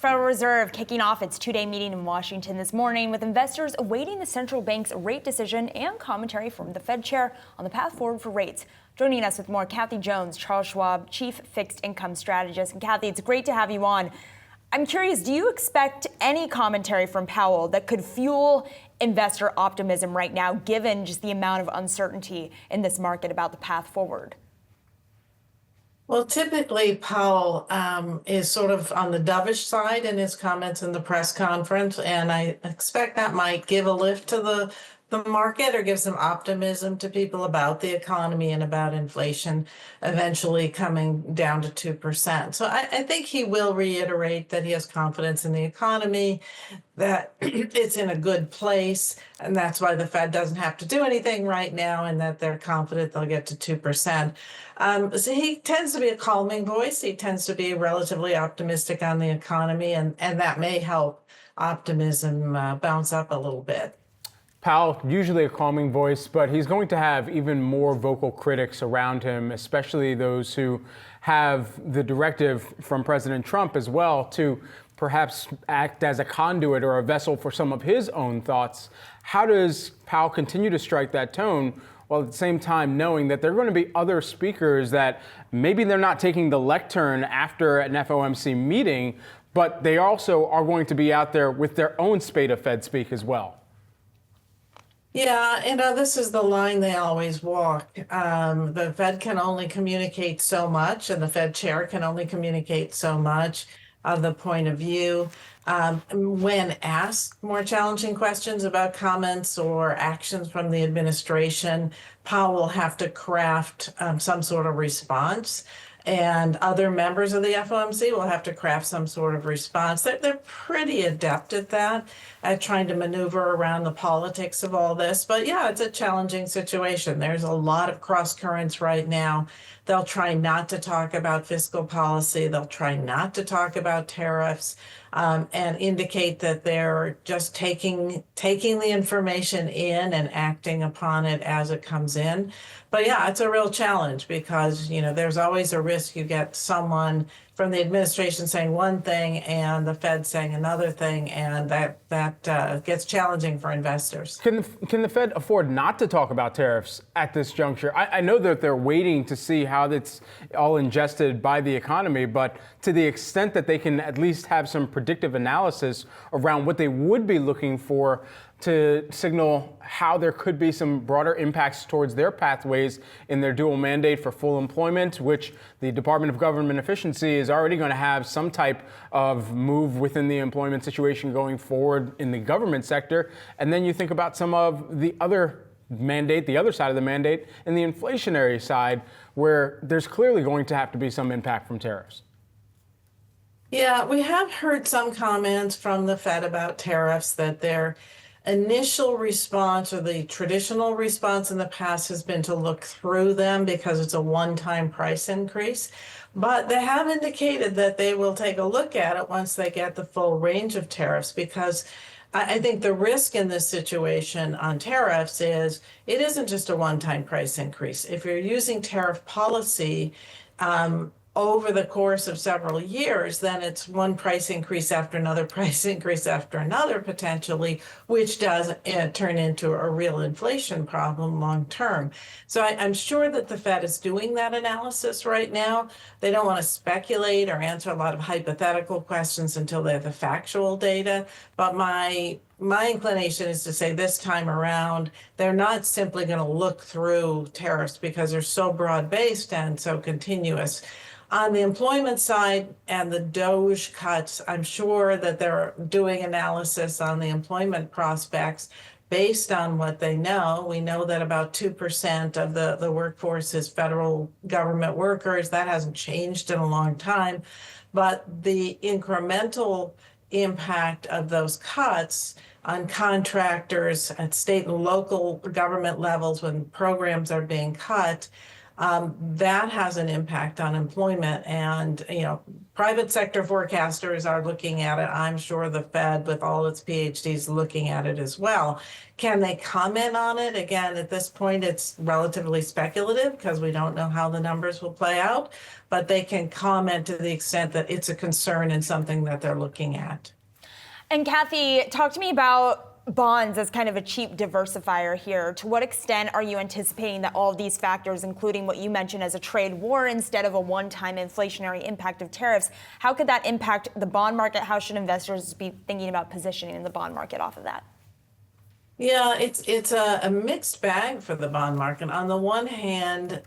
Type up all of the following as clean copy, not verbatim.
Federal Reserve kicking off its two-day meeting in Washington this morning with investors awaiting the central bank's rate decision and commentary from the Fed chair on the path forward for rates. Joining us with more, Kathy Jones, Charles Schwab, Chief Fixed Income Strategist. And Kathy, it's great to have you on. I'm curious, do you expect any commentary from Powell that could fuel investor optimism right now, given just the amount of uncertainty in this market about the path forward? Well, typically Powell is sort of on the dovish side in his comments in the press conference, and I expect that might give a lift to the market or give some optimism to people about the economy and about inflation eventually coming down to 2%. So I think he will reiterate that he has confidence in the economy, that it's in a good place, and that's why the Fed doesn't have to do anything right now, and that they're confident they'll get to 2%. So he tends to be a calming voice. He tends to be relatively optimistic on the economy, and that may help optimism bounce up a little bit. Powell, usually a calming voice, but he's going to have even more vocal critics around him, especially those who have the directive from President Trump as well to perhaps act as a conduit or a vessel for some of his own thoughts. How does Powell continue to strike that tone while at the same time knowing that there are going to be other speakers that maybe they're not taking the lectern after an FOMC meeting, but they also are going to be out there with their own spate of Fed speak as well? Yeah, this is the line they always walk. The Fed can only communicate so much, and the Fed chair can only communicate so much of the point of view. When asked more challenging questions about comments or actions from the administration, Powell will have to craft some sort of response. And other members of the FOMC will have to craft some sort of response. They're pretty adept at that, at trying to maneuver around the politics of all this. But yeah, it's a challenging situation. There's a lot of cross currents right now. They'll try not to talk about fiscal policy. They'll try not to talk about tariffs, and indicate that they're just taking the information in and acting upon it as it comes in. But yeah, it's a real challenge because, there's always a risk you get someone from the administration saying one thing and the Fed saying another thing, and that gets challenging for investors. Can the Fed afford not to talk about tariffs at this juncture? I know that they're waiting to see how that's all ingested by the economy, but to the extent that they can at least have some predictive analysis around what they would be looking for to signal how there could be some broader impacts towards their pathways in their dual mandate for full employment, which the Department of Government Efficiency is already going to have some type of move within the employment situation going forward in the government sector. And then you think about some of the other mandate, the other side of the mandate, and the inflationary side, where there's clearly going to have to be some impact from tariffs. Yeah, we have heard some comments from the Fed about tariffs, that their initial response, or the traditional response in the past, has been to look through them because it's a one-time price increase. But they have indicated that they will take a look at it once they get the full range of tariffs, because I think the risk in this situation on tariffs is it isn't just a one-time price increase. If you're using tariff policy over the course of several years, then it's one price increase after another price increase after another, potentially, which does turn into a real inflation problem long term. So I'm sure that the Fed is doing that analysis right now. They don't want to speculate or answer a lot of hypothetical questions until they have the factual data. But my inclination is to say this time around, they're not simply going to look through tariffs because they're so broad-based and so continuous. On the employment side and the DOGE cuts, I'm sure that they're doing analysis on the employment prospects based on what they know. We know that about 2% of the workforce is federal government workers. That hasn't changed in a long time. But the incremental impact of those cuts on contractors at state and local government levels when programs are being cut that has an impact on employment. And, private sector forecasters are looking at it. I'm sure the Fed, with all its PhDs, looking at it as well. Can they comment on it? Again, at this point, it's relatively speculative because we don't know how the numbers will play out, but they can comment to the extent that it's a concern and something that they're looking at. And Kathy, talk to me about bonds as kind of a cheap diversifier here. To what extent are you anticipating that all of these factors, including what you mentioned as a trade war instead of a one-time inflationary impact of tariffs, how could that impact the bond market? How should investors be thinking about positioning in the bond market off of that? Yeah, it's a mixed bag for the bond market. On the one hand,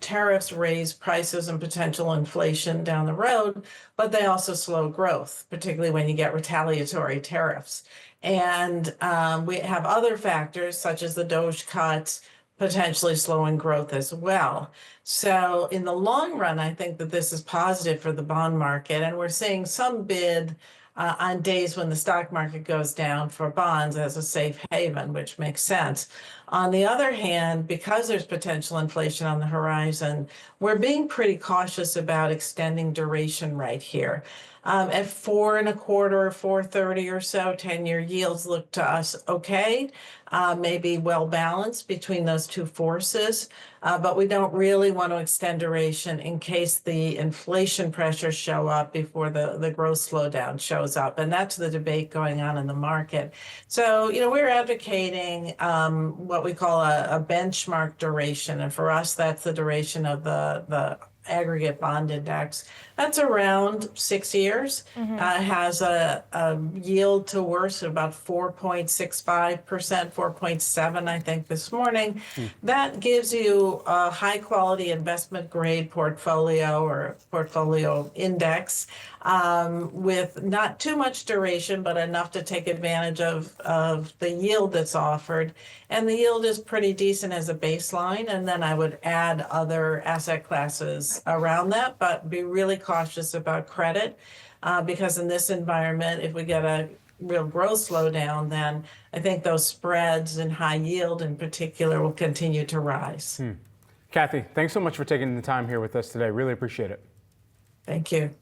tariffs raise prices and potential inflation down the road, but they also slow growth, particularly when you get retaliatory tariffs. And we have other factors such as the Doge cuts potentially slowing growth as well. So in the long run, I think that this is positive for the bond market, and we're seeing some bid on days when the stock market goes down for bonds as a safe haven, which makes sense. On the other hand, because there's potential inflation on the horizon, we're being pretty cautious about extending duration right here. At 4.25, 4.30 or so, 10-year yields look to us okay, maybe well balanced between those two forces, but we don't really want to extend duration in case the inflation pressures show up before the growth slowdown shows up, and that's the debate going on in the market. So, we're advocating what we call a benchmark duration, and for us, that's the duration of the aggregate bond index. That's around 6 years, has a yield to worst of about 4.65%, 4.7, I think, this morning. That gives you a high quality investment grade portfolio or portfolio index with not too much duration, but enough to take advantage of the yield that's offered. And the yield is pretty decent as a baseline. And then I would add other asset classes around that, but be really cautious about credit because in this environment, if we get a real growth slowdown, then I think those spreads and high yield in particular will continue to rise. Kathy, thanks so much for taking the time here with us today. Really appreciate it. Thank you.